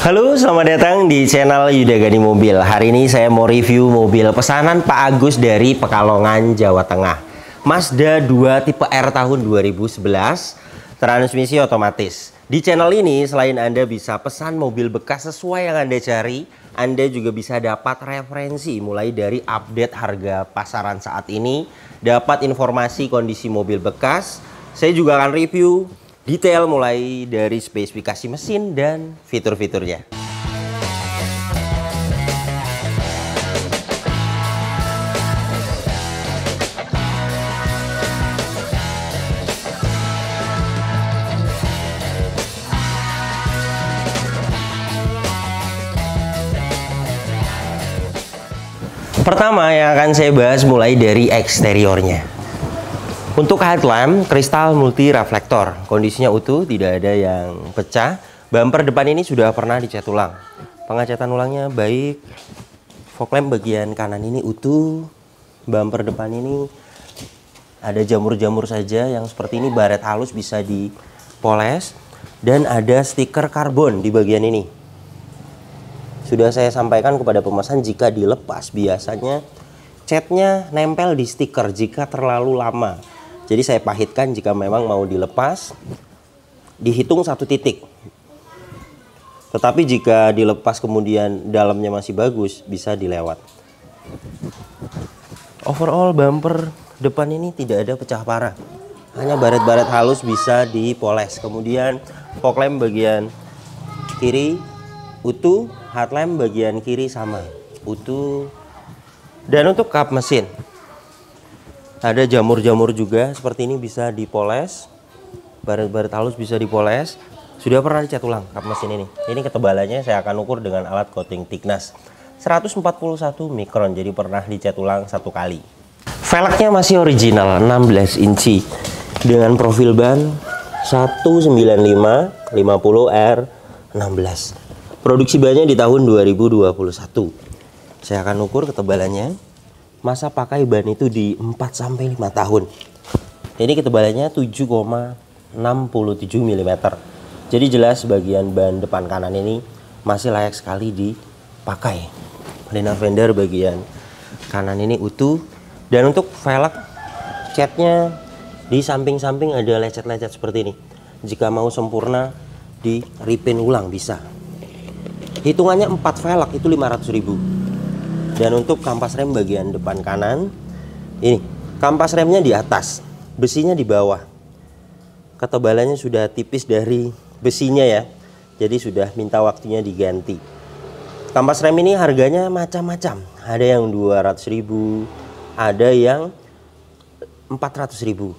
Halo, selamat datang di channel Yuda Gani Mobil. Hari ini saya mau review mobil pesanan Pak Agus dari Pekalongan, Jawa Tengah. Mazda 2 tipe R tahun 2011, transmisi otomatis. Di channel ini selain Anda bisa pesan mobil bekas sesuai yang Anda cari, Anda juga bisa dapat referensi mulai dari update harga pasaran saat ini, dapat informasi kondisi mobil bekas. Saya juga akan review detail mulai dari spesifikasi mesin dan fitur-fiturnya. Pertama yang akan saya bahas mulai dari eksteriornya. Untuk headlamp, kristal multi reflektor, kondisinya utuh, tidak ada yang pecah. Bumper depan ini sudah pernah dicat ulang. Pengecatan ulangnya baik. Fog lamp bagian kanan ini utuh. Bumper depan ini ada jamur-jamur saja yang seperti ini, baret halus bisa dipoles. Dan ada stiker karbon di bagian ini. Sudah saya sampaikan kepada pemesan jika dilepas biasanya catnya nempel di stiker jika terlalu lama. Jadi saya pahitkan jika memang mau dilepas, dihitung 1 titik. Tetapi jika dilepas kemudian dalamnya masih bagus, bisa dilewat. Overall bumper depan ini tidak ada pecah parah. Hanya baret-baret halus bisa dipoles. Kemudian fog lamp bagian kiri utuh, headlamp bagian kiri sama, utuh. Dan untuk kap mesin, ada jamur-jamur juga seperti ini bisa dipoles. Baret-baret halus bisa dipoles. Sudah pernah dicat ulang kap mesin ini. Ini ketebalannya saya akan ukur dengan alat coating thickness 141 mikron, jadi pernah dicat ulang 1 kali. Velgnya masih original 16 inci dengan profil ban 195 50R16. Produksi bannya di tahun 2021. Saya akan ukur ketebalannya. Masa pakai ban itu di 4-5 tahun. Ini ketebalannya 7,67 mm. Jadi jelas bagian ban depan kanan ini masih layak sekali dipakai. Liner fender bagian kanan ini utuh. Dan untuk velg catnya di samping-samping ada lecet-lecet seperti ini. Jika mau sempurna di repaint ulang bisa. Hitungannya 4 velg itu 500.000. Dan untuk kampas rem bagian depan kanan, ini kampas remnya di atas, besinya di bawah. Ketebalannya sudah tipis dari besinya ya, jadi sudah minta waktunya diganti. Kampas rem ini harganya macam-macam, ada yang 200.000, ada yang 400.000.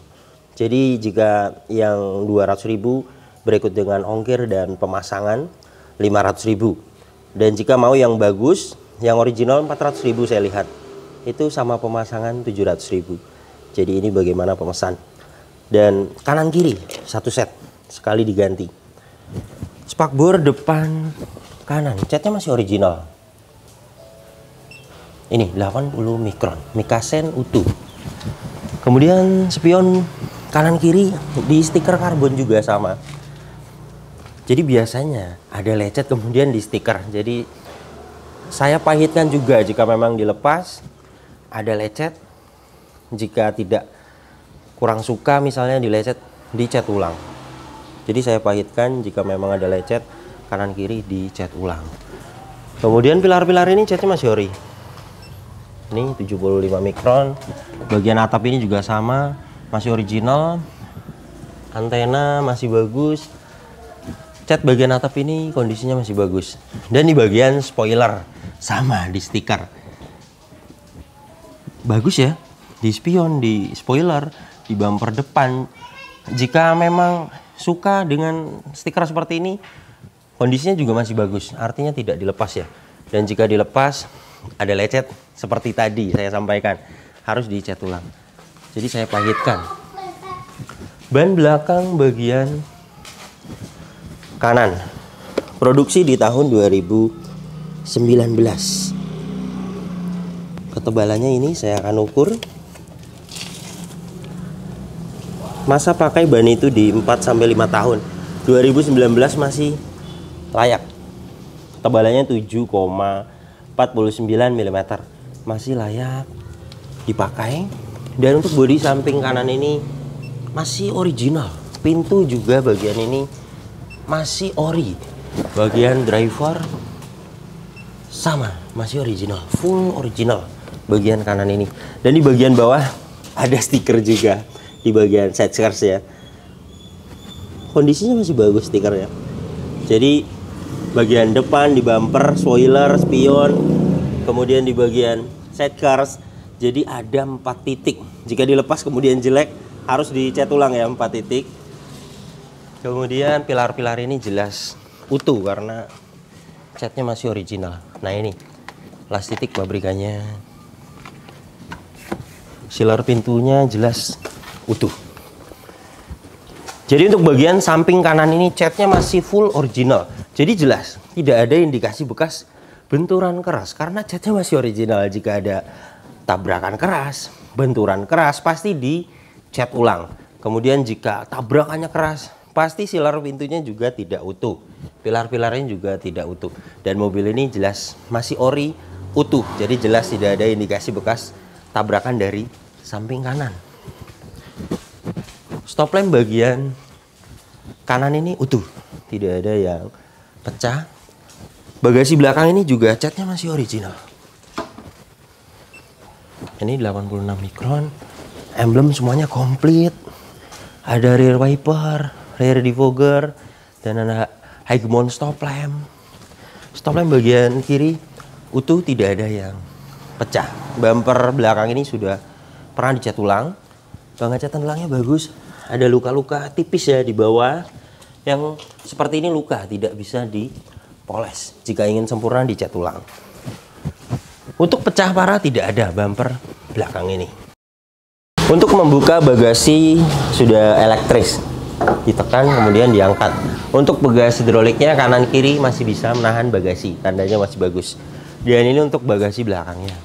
Jadi jika yang 200.000 berikut dengan ongkir dan pemasangan 500.000. Dan jika mau yang bagus, yang original 400.000 saya lihat. Itu sama pemasangan 700.000. Jadi ini bagaimana pemesan. Dan kanan kiri satu set sekali diganti. Spakbor depan kanan catnya masih original. Ini 80 mikron, Mikasen utuh. Kemudian spion kanan kiri di stiker karbon juga sama. Jadi biasanya ada lecet kemudian di stiker. Jadi saya pahitkan juga jika memang dilepas ada lecet. Jika tidak kurang suka misalnya dilecet, dicat ulang. Jadi saya pahitkan jika memang ada lecet kanan kiri dicat ulang. Kemudian pilar-pilar ini catnya masih ori. Ini 75 mikron. Bagian atap ini juga sama, masih original. Antena masih bagus. Cat bagian atap ini kondisinya masih bagus. Dan di bagian spoiler sama di stiker. Bagus ya. Di spion, di spoiler, di bumper depan. Jika memang suka dengan stiker seperti ini, kondisinya juga masih bagus. Artinya tidak dilepas ya. Dan jika dilepas ada lecet seperti tadi saya sampaikan, harus dicat ulang. Jadi saya pahitkan. Ban belakang bagian kanan, produksi di tahun 2019. Ketebalannya ini saya akan ukur. Masa pakai ban itu di 4-5 tahun. 2019 masih layak. ketebalannya 7,49 mm, masih layak dipakai. Dan untuk bodi samping kanan ini masih original, pintu juga bagian ini masih ori, bagian driver sama masih original, full original bagian kanan ini. Dan di bagian bawah ada stiker juga di bagian side skirts ya, kondisinya masih bagus stikernya. Jadi bagian depan di bumper, spoiler, spion, kemudian di bagian side skirts, jadi ada 4 titik. Jika dilepas kemudian jelek harus dicat ulang ya, 4 titik. Kemudian pilar-pilar ini jelas utuh karena catnya masih original. Nah ini las titik pabrikannya, sealer pintunya jelas utuh. Jadi untuk bagian samping kanan ini catnya masih full original. Jadi jelas tidak ada indikasi bekas benturan keras karena catnya masih original. Jika ada tabrakan keras, benturan keras pasti dicat ulang. Kemudian jika tabrakannya keras, pasti sealer pintunya juga tidak utuh. Pilar-pilarnya juga tidak utuh. Dan mobil ini jelas masih ori utuh. Jadi jelas tidak ada indikasi bekas tabrakan dari samping kanan. Stop lamp bagian kanan ini utuh, tidak ada yang pecah. Bagasi belakang ini juga catnya masih original. Ini 86 mikron, emblem semuanya komplit. Ada rear wiper, rear defogger, dan ada high mount stop lamp. Stop lamp bagian kiri utuh, tidak ada yang pecah. Bumper belakang ini sudah pernah dicat ulang. Pengecatan ulangnya bagus. Ada luka-luka tipis ya di bawah, yang seperti ini luka tidak bisa dipoles. Jika ingin sempurna dicat ulang. Untuk pecah parah tidak ada bumper belakang ini. Untuk membuka bagasi sudah elektris, ditekan kemudian diangkat. Untuk bagasi hidroliknya kanan kiri masih bisa menahan bagasi, tandanya masih bagus. Dan ini untuk bagasi belakangnya.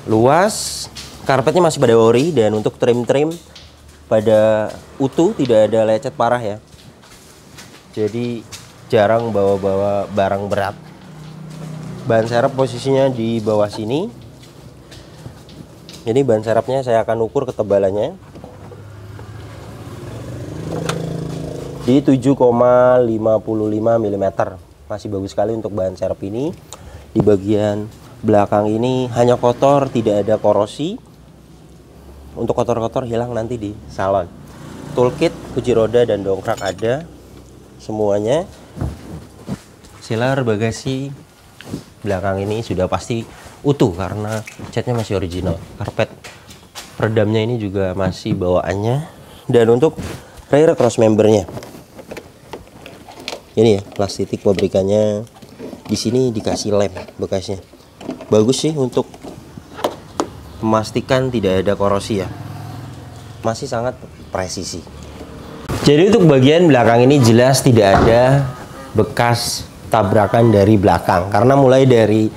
Luas, karpetnya masih pada ori, dan untuk trim-trim pada utuh, tidak ada lecet parah ya. Jadi jarang bawa-bawa barang berat. Ban serep posisinya di bawah sini. Ini ban serepnya saya akan ukur ketebalannya di 7,55 mm. Masih bagus sekali untuk ban serep ini. Di bagian belakang ini hanya kotor, tidak ada korosi. Untuk kotor-kotor hilang nanti di salon. Toolkit, kunci roda, dan dongkrak ada semuanya. Sealer bagasi belakang ini sudah pasti utuh karena catnya masih original. Karpet peredamnya ini juga masih bawaannya. Dan untuk rear cross membernya, ini ya, plastik pabrikannya. Di sini dikasih lem bekasnya. Bagus sih untuk memastikan tidak ada korosi ya. Masih sangat presisi. Jadi untuk bagian belakang ini jelas tidak ada bekas tabrakan dari belakang. Karena mulai dari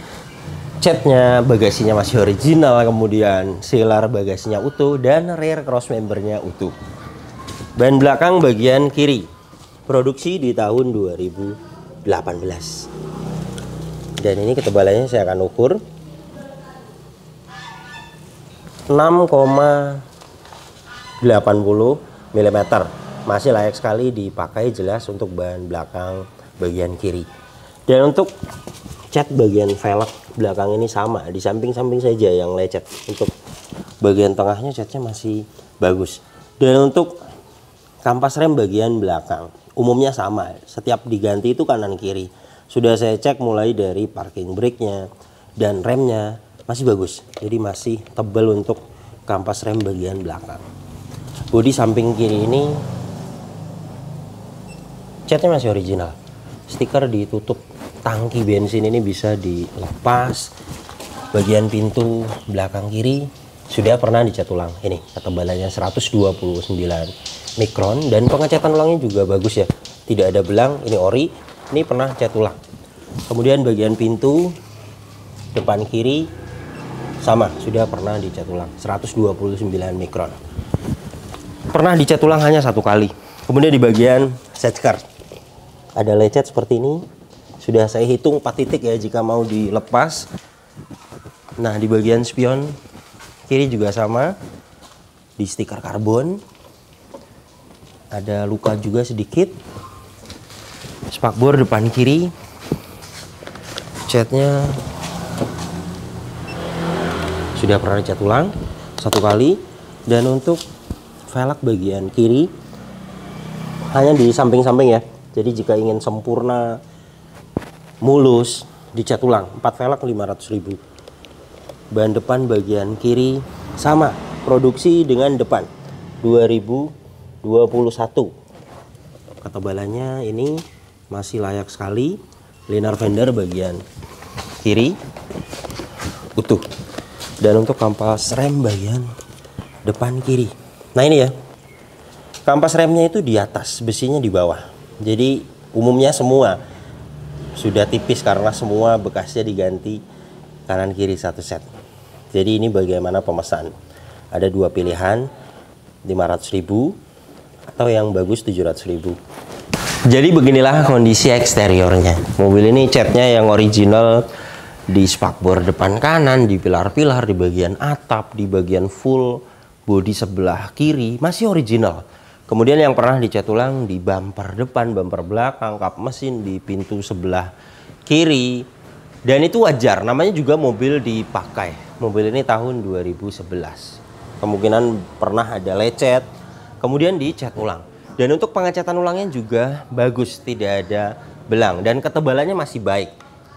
catnya, bagasinya masih original, kemudian sealer bagasinya utuh, dan rear cross membernya utuh. Ban belakang bagian kiri produksi di tahun 2018. Dan ini ketebalannya saya akan ukur 6,80 mm. Masih layak sekali dipakai jelas untuk ban belakang bagian kiri. Dan untuk cat bagian velg belakang ini sama, di samping-samping saja yang lecet. Untuk bagian tengahnya catnya masih bagus. Dan untuk kampas rem bagian belakang umumnya sama, setiap diganti itu kanan kiri. Sudah saya cek mulai dari parking brake-nya dan remnya masih bagus. Jadi masih tebal untuk kampas rem bagian belakang. Bodi samping kiri ini catnya masih original. Stiker ditutup tangki bensin ini bisa dilepas. Bagian pintu belakang kiri sudah pernah dicat ulang. Ini ketebalannya 129 mikron, dan pengecatan ulangnya juga bagus ya. Tidak ada belang, ini ori, ini pernah cat ulang. Kemudian bagian pintu depan kiri sama, sudah pernah dicat ulang, 129 mikron. Pernah dicat ulang hanya 1 kali. Kemudian di bagian side skirt ada lecet seperti ini, Sudah saya hitung 4 titik ya jika mau dilepas. Nah, di bagian spion kiri juga sama. Di stiker karbon ada luka juga sedikit. Spakbor depan kiri, catnya sudah pernah dicat ulang 1 kali. Dan untuk velg bagian kiri hanya di samping-samping ya. Jadi jika ingin sempurna mulus dicat ulang 4 velg 500.000. Ban depan bagian kiri sama, produksi dengan depan 2021. Ketebalannya ini masih layak sekali. Linear fender bagian kiri utuh. Dan untuk kampas rem bagian depan kiri. Nah ini ya, kampas remnya itu di atas, besinya di bawah. Jadi umumnya semua sudah tipis karena semua bekasnya diganti kanan kiri 1 set. Jadi ini bagaimana pemesan. Ada 2 pilihan, 500.000 atau yang bagus 700.000. Jadi beginilah kondisi eksteriornya. Mobil ini catnya yang original di spakbor depan kanan, di pilar-pilar, di bagian atap, di bagian full bodi sebelah kiri masih original. Kemudian yang pernah dicat ulang di bumper depan, bumper belakang, kap mesin, di pintu sebelah kiri. Dan itu wajar, namanya juga mobil dipakai. Mobil ini tahun 2011. Kemungkinan pernah ada lecet, kemudian dicat ulang. Dan untuk pengecatan ulangnya juga bagus, tidak ada belang. Dan ketebalannya masih baik,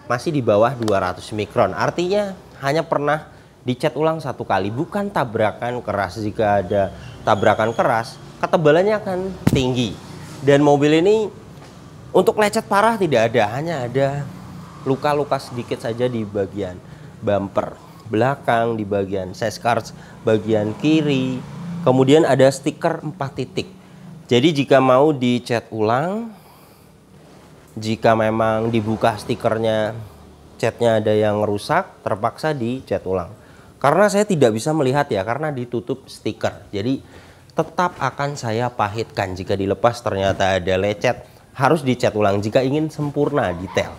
masih di bawah 200 mikron. Artinya hanya pernah dicat ulang 1 kali, bukan tabrakan keras. Jika ada tabrakan keras, ketebalannya akan tinggi. Dan mobil ini untuk lecet parah tidak ada, hanya ada luka-luka sedikit saja di bagian bumper belakang, di bagian sashcars bagian kiri. Kemudian ada stiker 4 titik. Jadi jika mau dicat ulang, jika memang dibuka stikernya, catnya ada yang rusak, terpaksa dicat ulang. Karena saya tidak bisa melihat ya, karena ditutup stiker. Jadi tetap akan saya pahitkan. Jika dilepas ternyata ada lecet, harus dicat ulang jika ingin sempurna detail.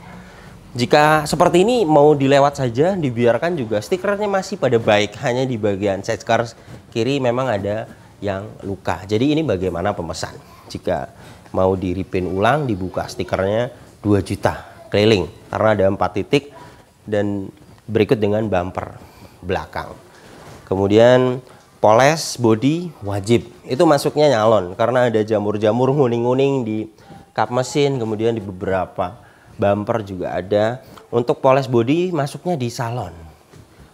Jika seperti ini mau dilewat saja, dibiarkan juga stikernya masih pada baik. Hanya di bagian sashcars kiri memang ada yang luka. Jadi ini bagaimana pemesan. Jika mau diripin ulang, dibuka stikernya 2 juta keliling. Karena ada 4 titik dan berikut dengan bumper belakang. Kemudian poles bodi wajib. Itu masuknya nyalon karena ada jamur-jamur nguning-nguning di kap mesin, kemudian di beberapa bumper juga ada. Untuk poles bodi masuknya di salon.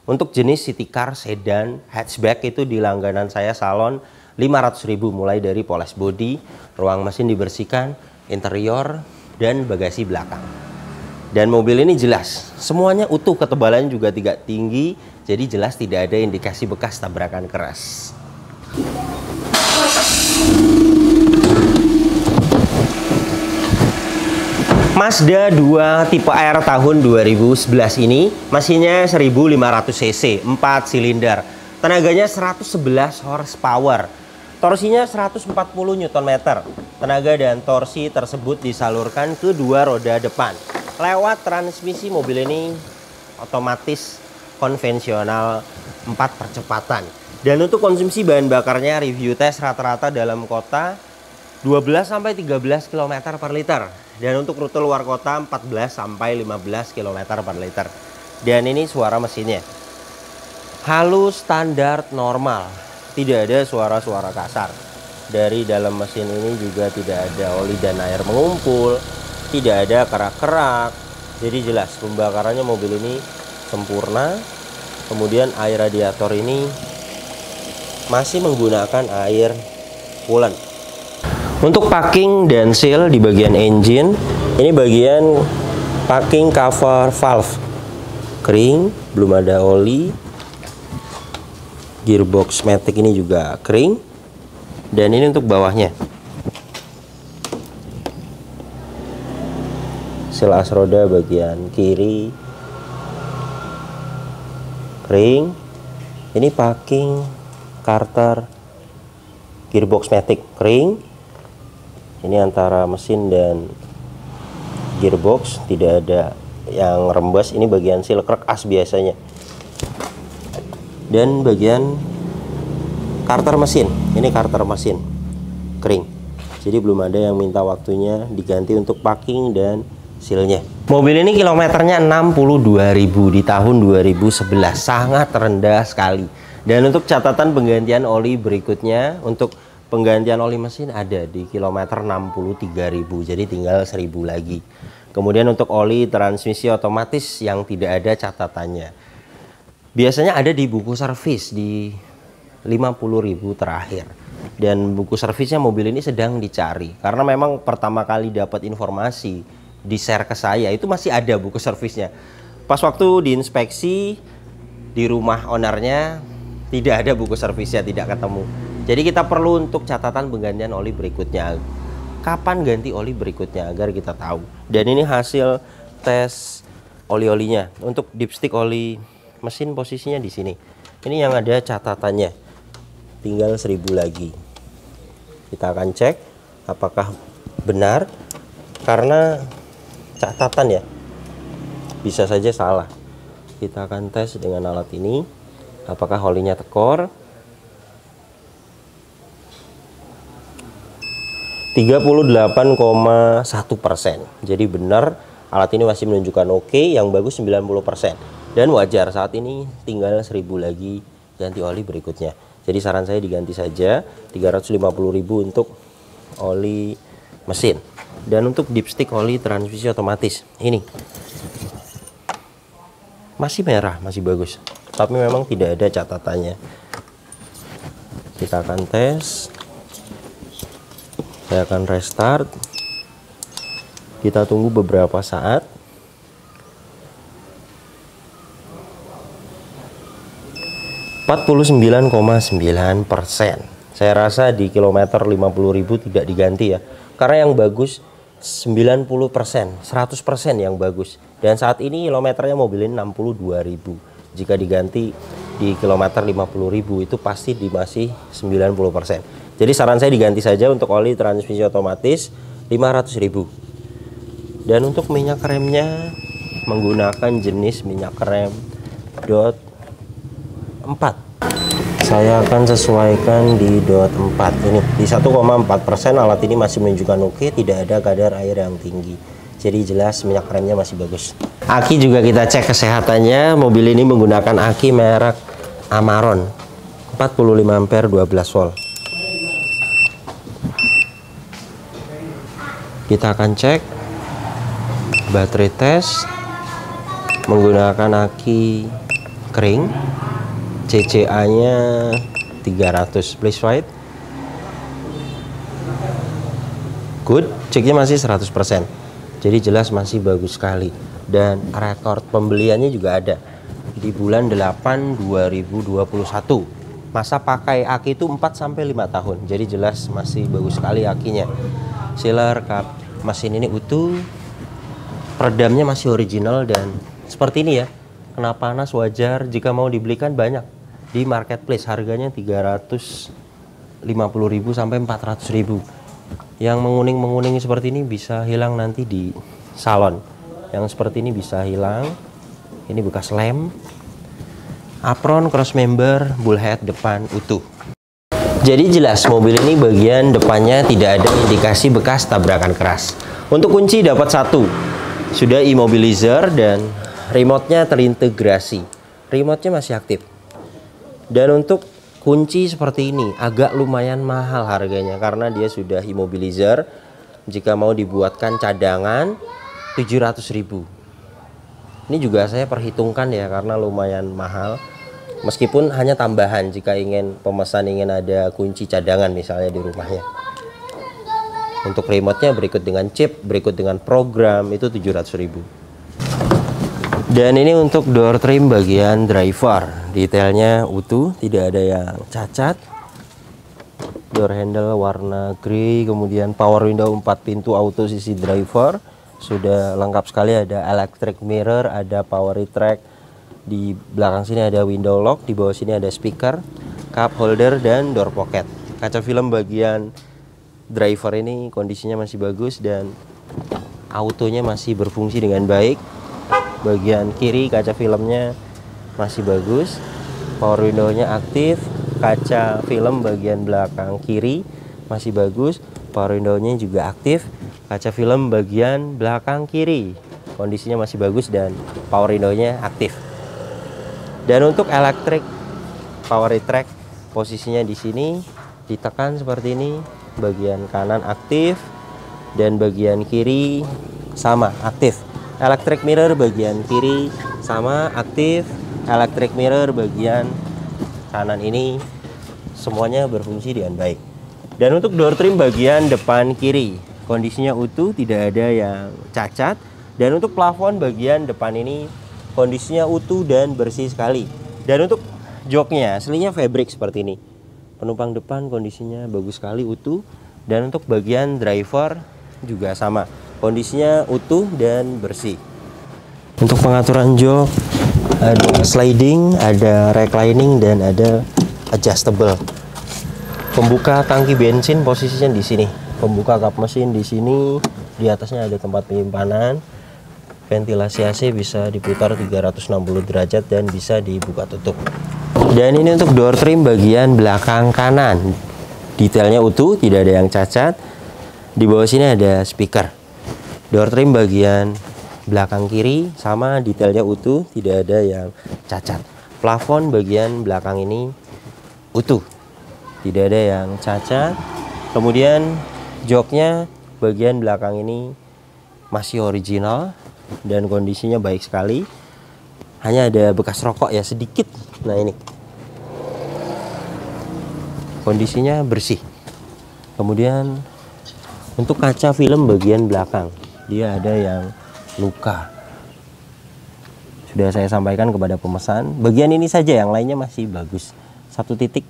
Untuk jenis city car, sedan, hatchback itu di langganan saya salon 500.000 mulai dari poles bodi, ruang mesin dibersihkan, interior, dan bagasi belakang. Dan mobil ini jelas, semuanya utuh, ketebalannya juga tidak tinggi, jadi jelas tidak ada indikasi bekas tabrakan keras. Mazda 2 tipe R tahun 2011 ini mesinnya 1500 cc, 4 silinder, tenaganya 111 horsepower, torsinya 140 Nm. Tenaga dan torsi tersebut disalurkan ke 2 roda depan lewat transmisi. Mobil ini otomatis konvensional 4 percepatan. Dan untuk konsumsi bahan bakarnya, review tes rata-rata dalam kota 12-13 km per liter. Dan untuk rute luar kota 14-15 km per liter. Dan ini suara mesinnya halus, standar, normal. Tidak ada suara-suara kasar. Dari dalam mesin ini juga tidak ada oli dan air mengumpul, tidak ada kerak-kerak. Jadi jelas pembakarannya mobil ini sempurna. Kemudian air radiator ini masih menggunakan air coolant. Untuk packing dan seal di bagian engine, ini bagian packing cover valve kering, belum ada oli. Gearbox matic ini juga kering. Dan ini untuk bawahnya, seal as roda bagian kiri kering. Ini packing Carter gearbox matic kering. Ini antara mesin dan gearbox, tidak ada yang rembes. Ini bagian seal krek as biasanya. Dan bagian karter mesin, ini karter mesin kering. Jadi belum ada yang minta waktunya diganti untuk packing dan sealnya. Mobil ini kilometernya 62.000 di tahun 2011, sangat rendah sekali. Dan untuk catatan penggantian oli berikutnya, untuk penggantian oli mesin ada di kilometer 63.000, jadi tinggal 1.000 lagi. Kemudian untuk oli transmisi otomatis yang tidak ada catatannya, biasanya ada di buku servis di 50.000 terakhir. Dan buku servisnya mobil ini sedang dicari, karena memang pertama kali dapat informasi di share ke saya itu masih ada buku servisnya. Pas waktu diinspeksi di rumah ownernya tidak ada buku servisnya, tidak ketemu. Jadi kita perlu untuk catatan penggantian oli berikutnya, kapan ganti oli berikutnya agar kita tahu. Dan ini hasil tes oli-olinya. Untuk dipstick oli mesin posisinya di sini. Ini yang ada catatannya. Tinggal 1.000 lagi. Kita akan cek apakah benar, karena catatan ya bisa saja salah. Kita akan tes dengan alat ini apakah olinya tekor. 38,1%. Jadi benar, alat ini masih menunjukkan oke, yang bagus 90%. Dan wajar, saat ini tinggal 1.000 lagi ganti oli berikutnya. Jadi saran saya diganti saja 350.000 untuk oli mesin. Dan untuk dipstick oli transmisi otomatis ini masih merah, masih bagus, tapi memang tidak ada catatannya. Kita akan tes. Saya akan restart. Kita tunggu beberapa saat. %49,9%. Saya rasa di kilometer 50.000 tidak diganti ya, karena yang bagus 90%, 100% yang bagus. Dan saat ini kilometernya mobil ini 62.000. Jika diganti di kilometer 50.000 itu pasti masih 90%. Jadi saran saya diganti saja untuk oli transmisi otomatis 500.000. Dan untuk minyak remnya menggunakan jenis minyak rem DOT 4. Saya akan sesuaikan di DOT 4 ini di 1,4%. Alat ini masih menunjukkan oke, tidak ada kadar air yang tinggi. Jadi jelas minyak remnya masih bagus. Aki juga kita cek kesehatannya. Mobil ini menggunakan aki merek Amaron 45 ampere 12 volt. Kita akan cek baterai tes menggunakan aki kering. CCA nya 300, please wait. Good, ceknya masih 100%. Jadi jelas masih bagus sekali. Dan rekor pembeliannya juga ada di bulan 8 2021. Masa pakai aki itu 4-5 tahun. Jadi jelas masih bagus sekali akinya. Sealer kap mesin ini utuh. Peredamnya masih original dan seperti ini ya. Kena panas wajar, jika mau dibelikan banyak di marketplace, harganya 350.000 sampai 400.000. Yang menguning-menguning seperti ini bisa hilang nanti di salon. Yang seperti ini bisa hilang. Ini bekas lem. Apron, cross member, bullhead depan utuh. Jadi jelas mobil ini bagian depannya tidak ada indikasi bekas tabrakan keras. Untuk kunci dapat satu, sudah immobilizer dan remote-nya terintegrasi. Remote-nya masih aktif. Dan untuk kunci seperti ini agak lumayan mahal harganya karena dia sudah immobilizer. Jika mau dibuatkan cadangan 700.000. Ini juga saya perhitungkan ya karena lumayan mahal. Meskipun hanya tambahan jika pemesan ingin ada kunci cadangan misalnya di rumahnya. Untuk remote-nya berikut dengan chip, berikut dengan program itu 700.000. Dan ini untuk door trim bagian driver, detailnya utuh, tidak ada yang cacat. Door handle warna grey, kemudian power window 4 pintu auto sisi driver, sudah lengkap sekali. Ada electric mirror, ada power retract, di belakang sini ada window lock, di bawah sini ada speaker, cup holder dan door pocket. Kaca film bagian driver ini kondisinya masih bagus dan autonya masih berfungsi dengan baik. Bagian kiri kaca filmnya masih bagus, power window-nya aktif, kaca film bagian belakang kiri masih bagus, power window-nya juga aktif, kaca film bagian belakang kiri kondisinya masih bagus dan power window-nya aktif. Dan untuk elektrik power retract, posisinya di sini ditekan seperti ini, bagian kanan aktif dan bagian kiri sama aktif. Electric mirror bagian kiri sama aktif, electric mirror bagian kanan ini semuanya berfungsi dengan baik. Dan untuk door trim bagian depan kiri kondisinya utuh, tidak ada yang cacat. Dan untuk plafon bagian depan ini kondisinya utuh dan bersih sekali. Dan untuk joknya aslinya fabric seperti ini. Penumpang depan kondisinya bagus sekali, utuh. Dan untuk bagian driver juga sama, kondisinya utuh dan bersih. Untuk pengaturan jok ada sliding, ada reclining, dan ada adjustable. Pembuka tangki bensin posisinya di sini. Pembuka kap mesin di sini. Di atasnya ada tempat penyimpanan. Ventilasi AC bisa diputar 360 derajat dan bisa dibuka tutup. Dan ini untuk door trim bagian belakang kanan. Detailnya utuh, tidak ada yang cacat. Di bawah sini ada speaker. Door trim bagian belakang kiri sama, detailnya utuh, tidak ada yang cacat. Plafon bagian belakang ini utuh, tidak ada yang cacat. Kemudian joknya bagian belakang ini masih original dan kondisinya baik sekali. Hanya ada bekas rokok ya sedikit. Nah ini kondisinya bersih. Kemudian untuk kaca film bagian belakang, dia ada yang luka. Sudah saya sampaikan kepada pemesan. Bagian ini saja, yang lainnya masih bagus. Satu titik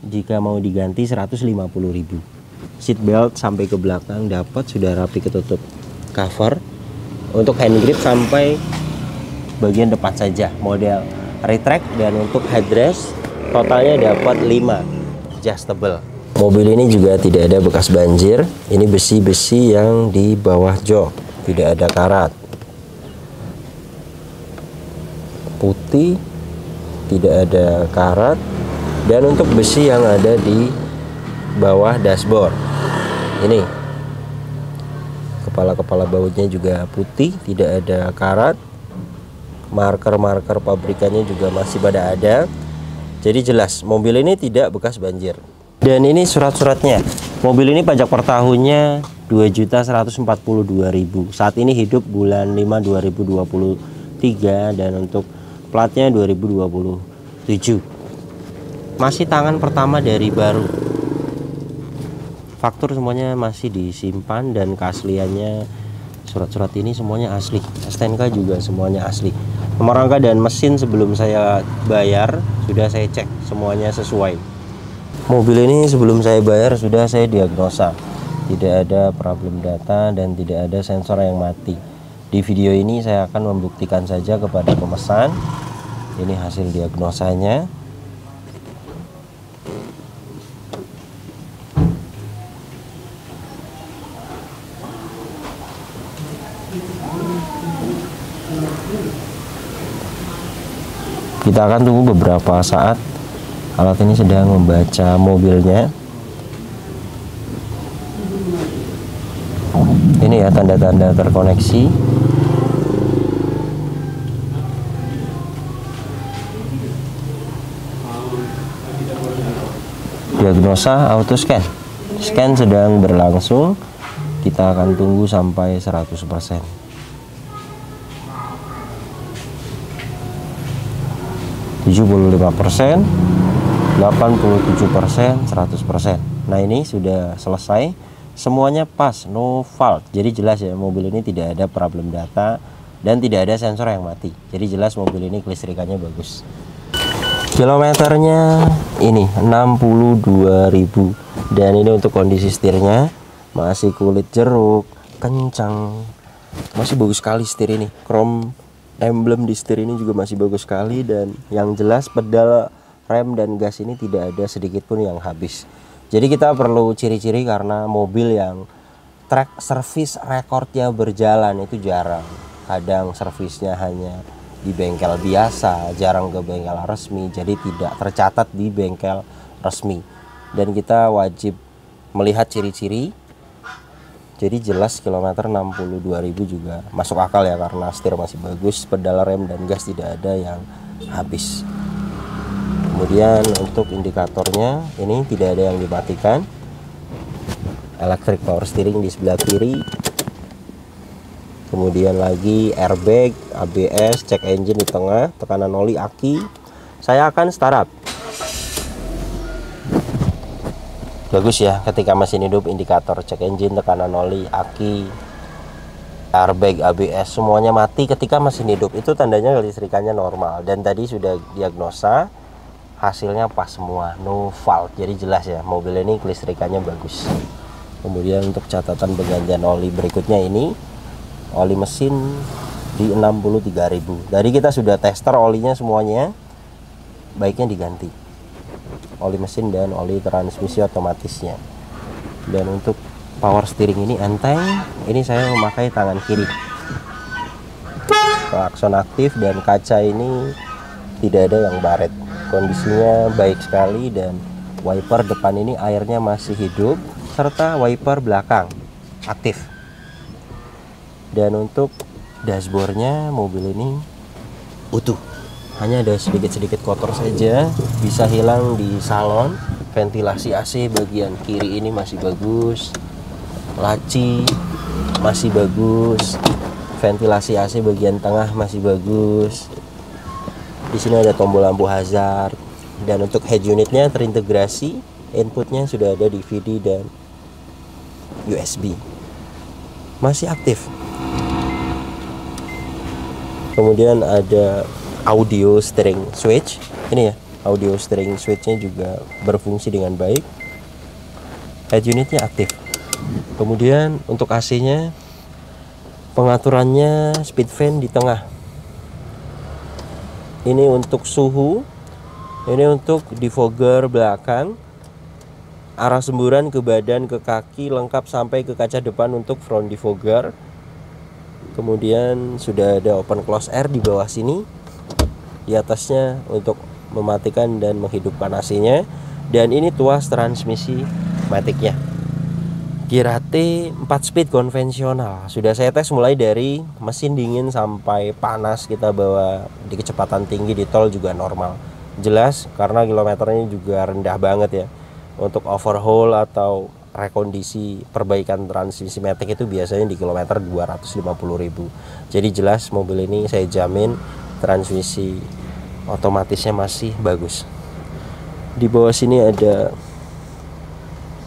jika mau diganti 150.000. Seat belt sampai ke belakang dapat, sudah rapi ketutup cover. Untuk hand grip sampai bagian depan saja, model retract. Dan untuk headrest totalnya dapat 5 adjustable. Mobil ini juga tidak ada bekas banjir. Ini besi-besi yang di bawah jok, tidak ada karat. Putih, tidak ada karat. Dan untuk besi yang ada di bawah dashboard, ini kepala-kepala bautnya juga putih, tidak ada karat. Marker-marker pabrikannya juga masih pada ada. Jadi jelas mobil ini tidak bekas banjir. Dan ini surat-suratnya. Mobil ini pajak per tahunnya 2.142.000. Saat ini hidup bulan 5 2023 dan untuk platnya 2027. Masih tangan pertama dari baru. Faktur semuanya masih disimpan dan keasliannya surat-surat ini semuanya asli. STNK juga semuanya asli. Nomor rangka dan mesin sebelum saya bayar sudah saya cek semuanya sesuai. Mobil ini sebelum saya bayar sudah saya diagnosa. Tidak ada problem data dan tidak ada sensor yang mati. Di video ini saya akan membuktikan saja kepada pemesan. Ini hasil diagnosanya. Kita akan tunggu beberapa saat. Alat ini sedang membaca mobilnya. Ini ya tanda-tanda terkoneksi. Diagnosa auto scan. Scan sedang berlangsung. Kita akan tunggu sampai 100%. 75%, 87%, 100%. Nah ini sudah selesai, semuanya pas, no fault. Jadi jelas ya mobil ini tidak ada problem data dan tidak ada sensor yang mati. Jadi jelas mobil ini kelistrikannya bagus. Kilometernya ini 62.000 dan ini untuk kondisi setirnya masih kulit jeruk, kencang, masih bagus sekali setir ini. Chrome emblem di setir ini juga masih bagus sekali dan yang jelas pedal rem dan gas ini tidak ada sedikit pun yang habis. Jadi kita perlu ciri-ciri karena mobil yang track service recordnya berjalan itu jarang. Kadang servisnya hanya di bengkel biasa, jarang ke bengkel resmi, jadi tidak tercatat di bengkel resmi. Dan kita wajib melihat ciri-ciri. Jadi jelas kilometer 62.000 juga masuk akal ya, karena setir masih bagus, pedal rem dan gas tidak ada yang habis. Kemudian untuk indikatornya ini tidak ada yang dimatikan. Electric power steering di sebelah kiri. Kemudian lagi airbag, ABS, check engine di tengah, tekanan oli, aki. Saya akan startup. Bagus ya, ketika mesin hidup, indikator check engine, tekanan oli, aki, airbag, ABS semuanya mati ketika mesin hidup. Itu tandanya kelistrikannya normal. Dan tadi sudah diagnosa, hasilnya pas semua, no fault. Jadi jelas ya, mobil ini kelistrikannya bagus. Kemudian untuk catatan penggantian oli berikutnya ini, oli mesin di 63.000. Tadi kita sudah tester olinya semuanya, baiknya diganti oli mesin dan oli transmisi otomatisnya. Dan untuk power steering ini enteng, ini saya memakai tangan kiri. Klakson aktif dan kaca ini tidak ada yang baret, kondisinya baik sekali. Dan wiper depan ini airnya masih hidup, serta wiper belakang aktif. Dan untuk dashboardnya mobil ini utuh, hanya ada sedikit-sedikit kotor saja, bisa hilang di salon. Ventilasi AC bagian kiri ini masih bagus, laci masih bagus, ventilasi AC bagian tengah masih bagus. Di sini ada tombol lampu hazard. Dan untuk head unitnya terintegrasi, inputnya sudah ada DVD dan USB, masih aktif. Kemudian ada audio steering switch. Ini ya, audio steering switchnya juga berfungsi dengan baik. Head unitnya aktif. Kemudian untuk AC-nya, pengaturannya speed fan di tengah. Ini untuk suhu, ini untuk defogger belakang, arah semburan ke badan, ke kaki, lengkap sampai ke kaca depan untuk front defogger. Kemudian sudah ada open close air di bawah sini, di atasnya untuk mematikan dan menghidupkan AC-nya. Dan ini tuas transmisi maticnya. Kirate 4 speed konvensional. Sudah saya tes mulai dari mesin dingin sampai panas, kita bawa di kecepatan tinggi di tol juga normal. Jelas karena kilometernya juga rendah banget ya. Untuk overhaul atau rekondisi perbaikan transmisi matic itu biasanya di kilometer 250.000. Jadi jelas mobil ini saya jamin transmisi otomatisnya masih bagus. Di bawah sini ada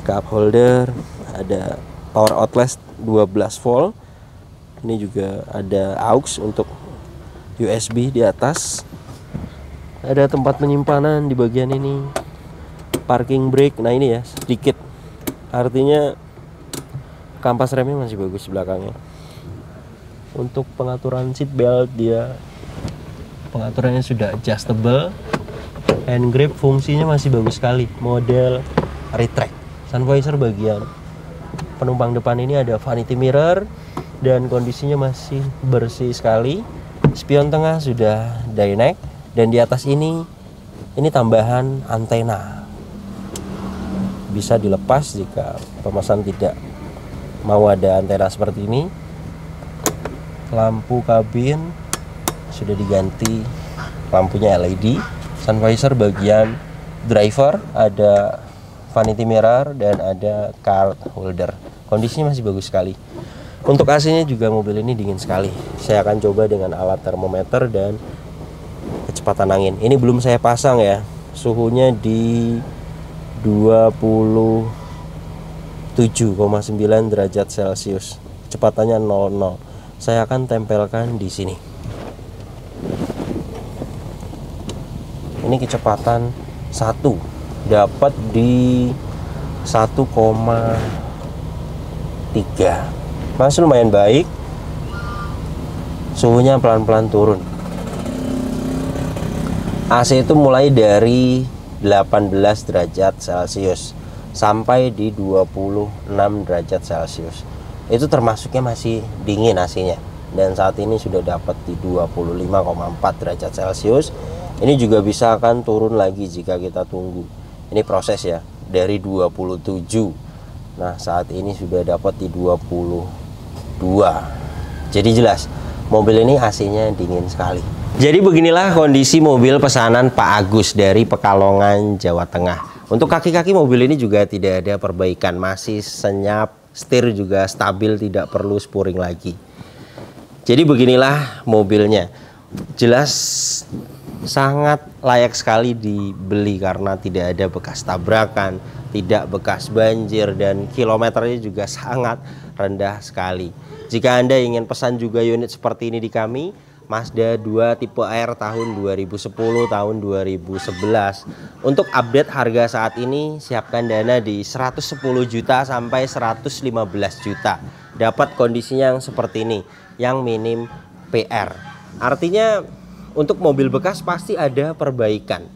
cup holder, ada power outlet 12 volt. Ini juga ada aux untuk USB di atas. Ada tempat penyimpanan di bagian ini. Parking brake, nah ini ya sedikit. Artinya kampas remnya masih bagus belakangnya. Untuk pengaturan seat belt, dia pengaturannya sudah adjustable. Hand grip fungsinya masih bagus sekali. Model retract. Sun visor bagian penumpang depan ini ada vanity mirror dan kondisinya masih bersih sekali. Spion tengah sudah dynac dan di atas ini tambahan antena. Bisa dilepas jika pemesan tidak mau ada antena seperti ini. Lampu kabin sudah diganti, lampunya LED. Sun visor bagian driver ada vanity mirror dan ada card holder. Kondisinya masih bagus sekali. Untuk AC-nya juga mobil ini dingin sekali. Saya akan coba dengan alat termometer dan kecepatan angin. Ini belum saya pasang ya. Suhunya di 27,9 derajat Celcius. Kecepatannya 00. Saya akan tempelkan di sini. Ini kecepatan 1, dapat di 1,3. Masih lumayan baik. Suhunya pelan-pelan turun. AC itu mulai dari 18 derajat Celcius sampai di 26 derajat Celcius. itu termasuknya masih dingin AC-nya, dan saat ini sudah dapat di 25,4 derajat Celcius. Ini juga bisa akan turun lagi jika kita tunggu. Ini proses ya, dari 27. Nah, saat ini sudah dapat di 22. Jadi jelas mobil ini AC-nya dingin sekali. Jadi beginilah kondisi mobil pesanan Pak Agus dari Pekalongan, Jawa Tengah. Untuk kaki-kaki mobil ini juga tidak ada perbaikan, masih senyap, setir juga stabil, tidak perlu spuring lagi. Jadi beginilah mobilnya. Jelas sangat layak sekali dibeli karena tidak ada bekas tabrakan, tidak bekas banjir, dan kilometernya juga sangat rendah sekali. Jika Anda ingin pesan juga unit seperti ini di kami, Mazda 2 tipe R tahun 2010, tahun 2011. Untuk update harga saat ini, siapkan dana di 110 juta sampai 115 juta. Dapat kondisinya yang seperti ini, yang minim PR. Artinya untuk mobil bekas pasti ada perbaikan.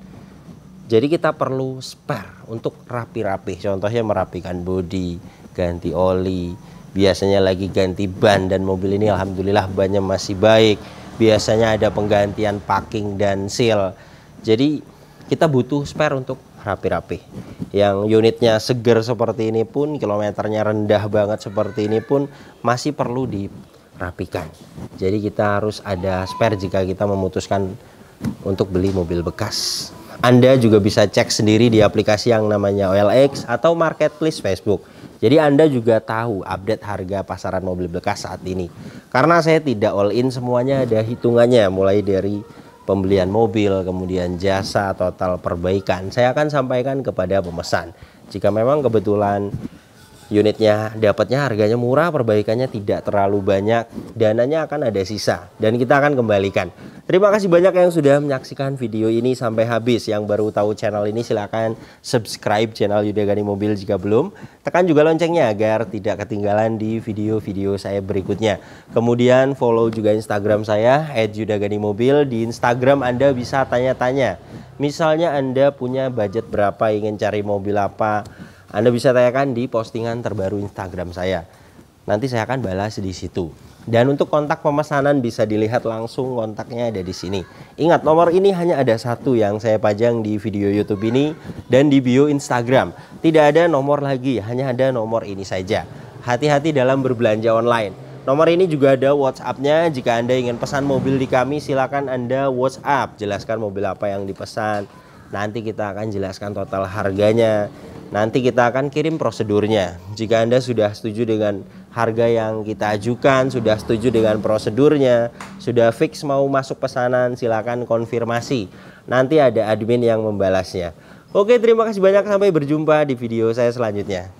Jadi kita perlu spare untuk rapi-rapi. Contohnya merapikan bodi, ganti oli, biasanya lagi ganti ban, dan mobil ini alhamdulillah bannya masih baik. Biasanya ada penggantian packing dan seal. Jadi kita butuh spare untuk rapi-rapi. Yang unitnya seger seperti ini pun, kilometernya rendah banget seperti ini pun masih perlu dirapikan. Jadi kita harus ada spare jika kita memutuskan untuk beli mobil bekas. Anda juga bisa cek sendiri di aplikasi yang namanya OLX atau Marketplace Facebook. Jadi Anda juga tahu update harga pasaran mobil bekas saat ini. Karena saya tidak all in, semuanya ada hitungannya, mulai dari pembelian mobil, kemudian jasa, total perbaikan. Saya akan sampaikan kepada pemesan. Jika memang kebetulan unitnya dapatnya harganya murah, perbaikannya tidak terlalu banyak, dananya akan ada sisa dan kita akan kembalikan. Terima kasih banyak yang sudah menyaksikan video ini sampai habis. Yang baru tahu channel ini silahkan subscribe channel Yuda Gani Mobil jika belum. Tekan juga loncengnya agar tidak ketinggalan di video-video saya berikutnya. Kemudian follow juga Instagram saya @yudaganimobil. Di Instagram Anda bisa tanya-tanya. Misalnya Anda punya budget berapa, ingin cari mobil apa, Anda bisa tanyakan di postingan terbaru Instagram saya. Nanti saya akan balas di situ. Dan untuk kontak pemesanan bisa dilihat langsung, kontaknya ada di sini. Ingat, nomor ini hanya ada satu yang saya pajang di video YouTube ini dan di bio Instagram. Tidak ada nomor lagi, hanya ada nomor ini saja. Hati-hati dalam berbelanja online. Nomor ini juga ada WhatsApp-nya. Jika Anda ingin pesan mobil di kami, silakan Anda WhatsApp. Jelaskan mobil apa yang dipesan. Nanti kita akan jelaskan total harganya. Nanti kita akan kirim prosedurnya. Jika Anda sudah setuju dengan harga yang kita ajukan, sudah setuju dengan prosedurnya, sudah fix mau masuk pesanan, silakan konfirmasi. Nanti ada admin yang membalasnya. Oke, terima kasih banyak. Sampai berjumpa di video saya selanjutnya.